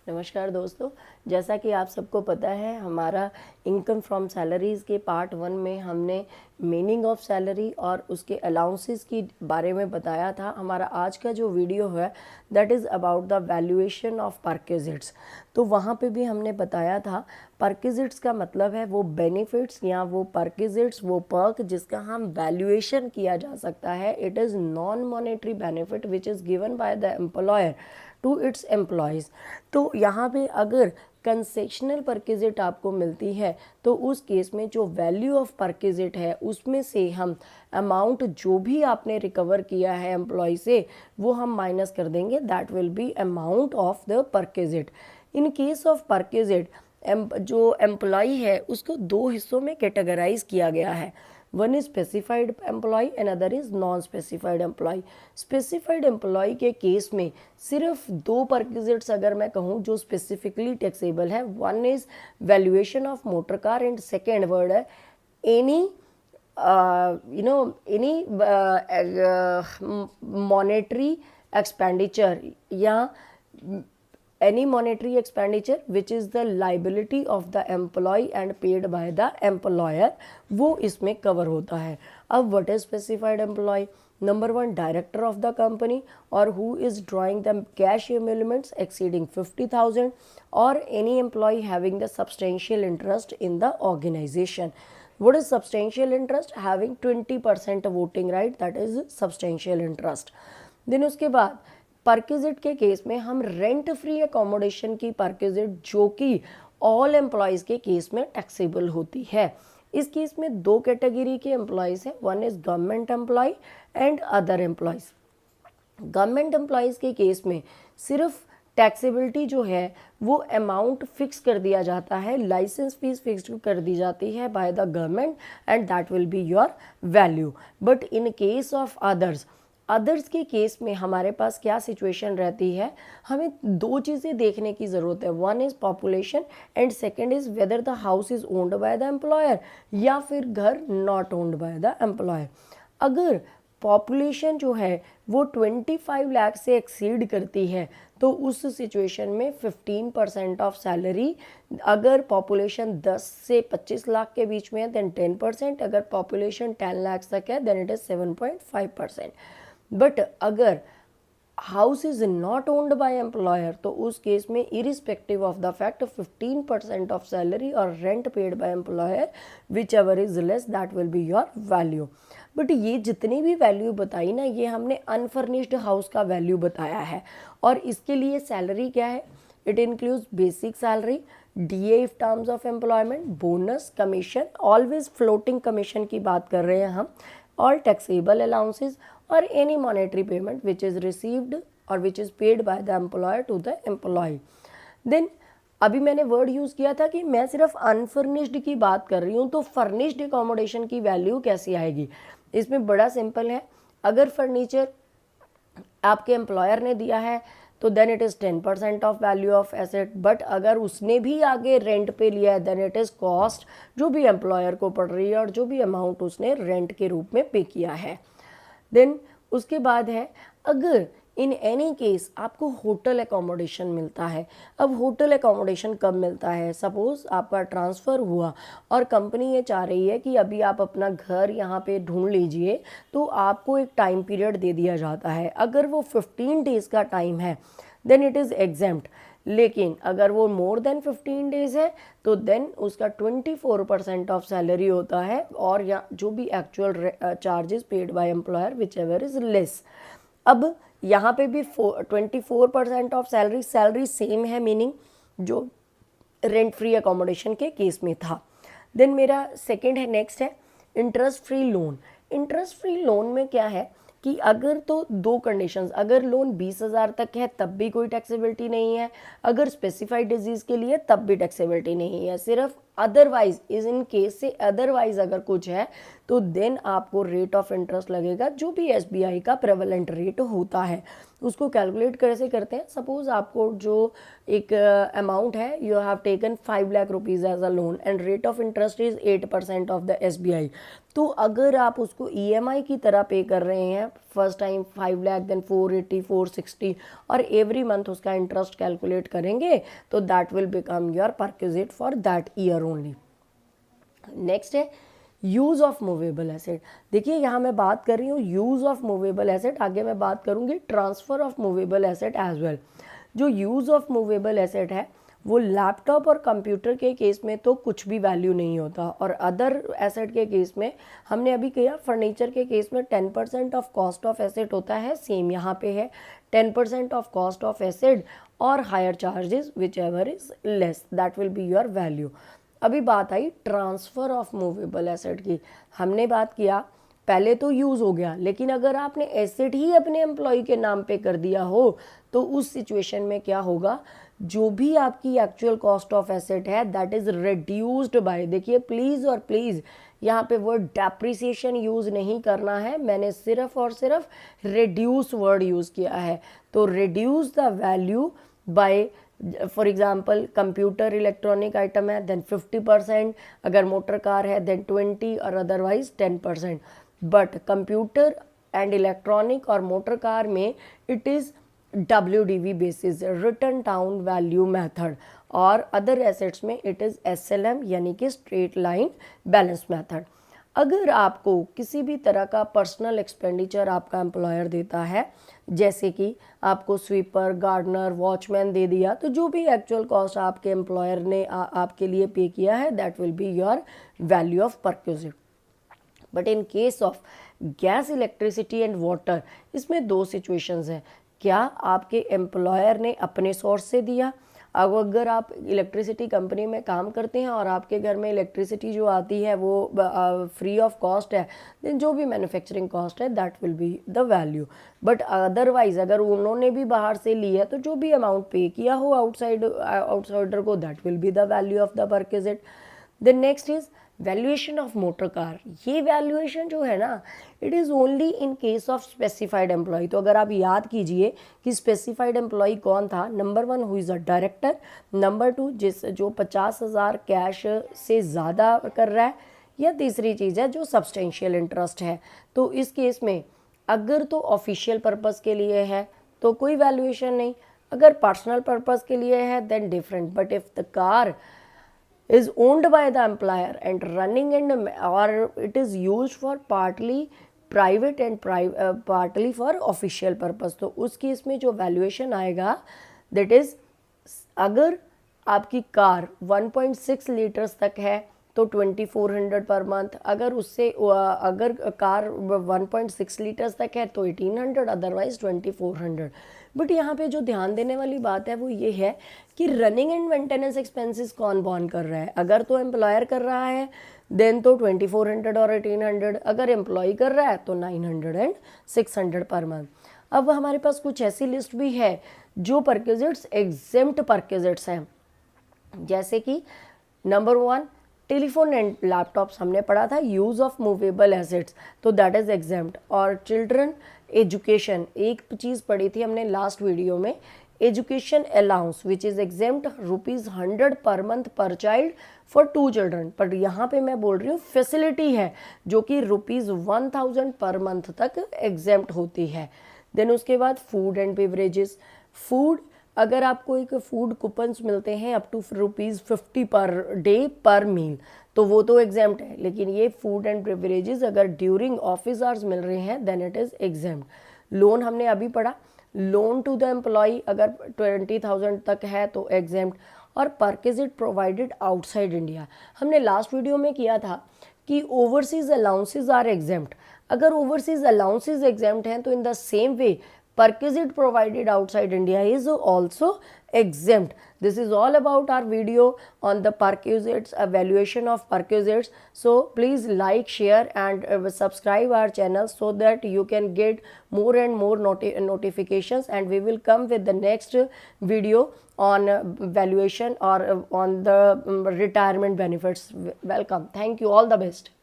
नमस्कार दोस्तों, जैसा कि आप सबको पता है हमारा इनकम फ्रॉम सैलरीज़ के पार्ट 1 में हमने मीनिंग ऑफ सैलरी और उसके अलाउंसेस की बारे में बताया था। हमारा आज का जो वीडियो है that is about the valuation of perquisites. तो वहाँ पे भी हमने बताया था परक्विजिट्स का मतलब है वो बेनिफिट्स या वो परक्विजिट्स, वो पर्क जिसका हम वैल्यूएशन किया जा सकता है। It is non monetary benefit which is given by the employer to its employees. तो यहाँ पे अगर कंसेशनल परक्विजिट आपको मिलती है तो उस केस में जो वैल्यू ऑफ परक्विजिट है उसमें से हम अमाउंट जो भी आपने रिकवर किया है एम्प्लॉय से वो हम माइनस कर देंगे, that will be amount of the perquisite. In case of perquisite जो एम्प्लॉय है उसको दो हिस्सों में कैटेगराइज किया गया है। One is specified employ and other is non specified employ. Specified employ के केस में सिर्फ दो परक्विजिट्स अगर मैं कहूँ जो स्पेसिफिकली टैक्सेबल है, one is valuation of motor car and second word है एनी any monetary expenditure या any monetary expenditure which is the liability of the employee and paid by the employer, वो इसमें cover होता है। अब what is specified employee? Number 1, director of the company or who is drawing the cash emoluments exceeding 50,000 or any employee having the substantial interest in the organization. What is substantial interest? Having 20% voting right, that is substantial interest. then उसके बाद perquisite के case में हम rent free accommodation की perquisite जो कि all employees के case में टैक्सेबल होती है। इस केस में दो कैटेगरी के एम्प्लॉयज हैं, one is government employ and other employees. Government employees के केस में सिर्फ टैक्सेबिलिटी जो है वो अमाउंट फिक्स कर दिया जाता है, लाइसेंस फीस फिक्स कर दी जाती है by the government and that will be your value. But in case of others के केस में हमारे पास क्या सिचुएशन रहती है, हमें दो चीज़ें देखने की ज़रूरत है, one is population and second is whether the house is owned by the employer या फिर घर not owned bye the employer. अगर पॉपुलेशन जो है वो 25 लाख से एक्सीड करती है तो उस सिचुएशन में 15% ऑफ सैलरी, अगर पॉपुलेशन 10 से 25 लाख के बीच में है देन 10%, अगर पॉपुलेशन 10 लाख तक है देन इट इज़ 7.5%। बट अगर house is not owned by employer तो उस केस में irrespective of the fact 15% of salary और rent paid by employer whichever is less that will be your value. But ये जितनी भी value बताई ना, ये हमने अनफर्निश्ड हाउस का वैल्यू बताया है और इसके लिए सैलरी क्या है, it includes basic salary, DA if terms of employment, bonus, commission, always floating commission की बात कर रहे हैं हम, all taxable allowances or any monetary payment which is received or which is paid by the employer to the employee. Then अभी मैंने word use किया था कि मैं सिर्फ अनफर्निश्ड की बात कर रही हूँ, तो फर्निश्ड एकोमोडेशन की वैल्यू कैसी आएगी? इसमें बड़ा सिंपल है, अगर फर्नीचर आपके एम्प्लॉयर ने दिया है तो then it is 10% of value of asset, but अगर उसने भी आगे रेंट पे लिया है देन इट इज़ कॉस्ट जो भी एम्प्लॉयर को पड़ रही है और जो भी अमाउंट उसने रेंट के रूप में पे किया है। देन उसके बाद है, अगर इन एनी केस आपको होटल एकोमोडेशन मिलता है। अब होटल एकोमोडेशन कब मिलता है, सपोज आपका ट्रांसफ़र हुआ और कंपनी ये चाह रही है कि अभी आप अपना घर यहाँ पे ढूंढ लीजिए, तो आपको एक टाइम पीरियड दे दिया जाता है। अगर वो 15 डेज़ का टाइम है देन इट इज़ एग्जेम्प्ट, लेकिन अगर वो मोर देन 15 डेज़ है तो देन उसका 24% ऑफ सैलरी होता है और या जो भी actual charges paid by employer which ever is less. अब यहाँ पे भी 24% ऑफ सैलरी सेम है, मीनिंग जो रेंट फ्री अकोमोडेशन के केस में था। देन मेरा सेकंड है, नेक्स्ट है interest free loan. Interest free loan में क्या है कि अगर तो दो कंडीशंस, अगर लोन 20,000 तक है तब भी कोई टैक्सेबिलिटी नहीं है, अगर स्पेसिफाइड डिजीज़ के लिए तब भी टैक्सेबिलिटी नहीं है, सिर्फ अदरवाइज इज इन केस से अदरवाइज अगर कुछ है तो देन आपको रेट ऑफ इंटरेस्ट लगेगा जो भी SBI का प्रेवलेंट रेट होता है। उसको कैलकुलेट कैसे करते हैं, सपोज आपको जो एक अमाउंट है, you have taken 5 lakh rupees as a loan and rate of interest is 8% of the SBI। तो अगर आप उसको EMI की तरह पे कर रहे हैं, फर्स्ट टाइम 5 लाख, देन 480, 460 और एवरी मंथ उसका इंटरेस्ट कैलकुलेट करेंगे, तो that will become your perquisite for that year only. Next है यूज़ ऑफ मूवेबल एसेट। देखिए यहाँ मैं बात कर रही हूँ यूज़ ऑफ मूवेबल एसेट, आगे मैं बात करूँगी transfer of movable asset as well. जो यूज़ ऑफ मूवेबल एसेट है वो लैपटॉप और कंप्यूटर के केस में तो कुछ भी वैल्यू नहीं होता, और अदर एसेट के केस में हमने अभी किया, फर्नीचर के केस में 10% ऑफ कॉस्ट ऑफ एसेट होता है, सेम यहाँ पे है 10% ऑफ कॉस्ट ऑफ एसेट और higher charges which ever is less, that will be your value. अभी बात आई ट्रांसफ़र ऑफ मूवेबल एसेट की। हमने बात किया पहले तो यूज़ हो गया, लेकिन अगर आपने एसेट ही अपने एम्प्लॉय के नाम पे कर दिया हो तो उस सिचुएशन में क्या होगा, जो भी आपकी एक्चुअल कॉस्ट ऑफ एसेट है दैट इज़ रिड्यूस्ड बाय, देखिए प्लीज़ और प्लीज़ यहाँ पे वर्ड डेप्रिसिएशन यूज़ नहीं करना है, मैंने सिर्फ और सिर्फ रिड्यूस वर्ड यूज़ किया है। तो reduce the value by, for example computer electronic item है देन 50%, अगर मोटर कार है देन 20 और otherwise 10%। But computer and electronic और मोटर कार में it is WDV basis, return down value method, और अदर एसेट्स में इट इज़ SLM यानी कि स्ट्रेट लाइन बैलेंस मेथड। अगर आपको किसी भी तरह का पर्सनल एक्सपेंडिचर आपका एम्प्लॉयर देता है, जैसे कि आपको स्वीपर, गार्डनर, वॉचमैन दे दिया, तो जो भी एक्चुअल कॉस्ट आपके एम्प्लॉयर ने आपके लिए पे किया है that will be your value of perquisite. But in case of gas, electricity and water, इसमें दो सिचुएशंस हैं। क्या आपके एम्प्लॉयर ने अपने सोर्स से दिया, अब अगर आप इलेक्ट्रिसिटी कंपनी में काम करते हैं और आपके घर में इलेक्ट्रिसिटी जो आती है वो फ्री ऑफ कॉस्ट है, देन जो भी मैन्युफैक्चरिंग कॉस्ट है that will be the value. But otherwise अगर उन्होंने भी बाहर से ली है तो जो भी अमाउंट पे किया हो आउटसाइडर को that will be the value of the perquisite. Then next is valuation of motor car. ये वैल्यूएशन जो है ना, it is only in case of specified employ. तो अगर आप याद कीजिए कि स्पेसिफाइड एम्प्लॉय कौन था, number 1 who is a director, number 2 जो 50,000 कैश से ज़्यादा कर रहा है, या तीसरी चीज़ है जो सब्सटेंशियल इंटरेस्ट है। तो इस केस में अगर तो ऑफिशियल पर्पज़ के लिए है तो कोई वैल्यूएशन नहीं, अगर पर्सनल पर्पज़ के लिए है then different. But if the car is owned by the employer and running and or it is used for partly private and partly for official purpose, तो उस केस में जो वैल्यूएशन आएगा that is, अगर आपकी कार 1.6 लीटर्स तक है तो 2400 पर मंथ, अगर उससे अगर कार 1.6 लीटर्स तक है तो 1800, अदरवाइज 2400। बट यहाँ पे जो ध्यान देने वाली बात है वो ये है कि रनिंग एंड मेंटेनेंस एक्सपेंसेस कौन बॉर्न कर रहा है। अगर तो एम्प्लॉयर कर रहा है देन तो 2400 और 1800, अगर एम्प्लॉय कर रहा है तो 900 एंड 600 पर मंथ। अब हमारे पास कुछ ऐसी लिस्ट भी है जो परक्विजिट्स एग्जेम्प्ट परक्विजिट्स हैं, जैसे कि नंबर 1 टेलीफोन एंड लैपटॉप्स हमने पढ़ा था, यूज़ ऑफ मूवेबल एसेट्स, तो दैट इज़ एग्जेम्प्ट। और चिल्ड्रन एजुकेशन, एक चीज़ पढ़ी थी हमने लास्ट वीडियो में, education allowance which is exempt ₹100 per month पर चाइल्ड फॉर 2 चिल्ड्रन। पर यहाँ पे मैं बोल रही हूँ फैसिलिटी है जो कि ₹1000 पर मंथ तक एग्जेम्प्ट होती है। देन उसके बाद फूड एंड बेवरेजेस, फूड अगर आपको एक फूड कूपन्स मिलते हैं अप टू ₹50 पर डे पर मील तो वो तो एग्जेम्प्ट है, लेकिन ये फूड एंड बेवरेजेस अगर ड्यूरिंग ऑफिस आवर्स मिल रहे हैं then it is exempt. Loan हमने अभी पढ़ा, लोन टू द एम्प्लॉय अगर 20,000 तक है तो एग्जेम्प्ट। और परक्विजिट प्रोवाइडेड आउटसाइड इंडिया, हमने लास्ट वीडियो में किया था कि ओवरसीज अलाउंसेज आर एग्जेम्प्ट। अगर ओवरसीज अलाउंसेज एग्जेम्प्ट हैं तो in the same way perquisite provided outside India is also exempt. This is all about our video on the perquisites, evaluation of perquisites. So please like, share and subscribe our channel so that you can get more and more notifications, and we will come with the next video on valuation or on the retirement benefits. Welcome. Thank you. All the best.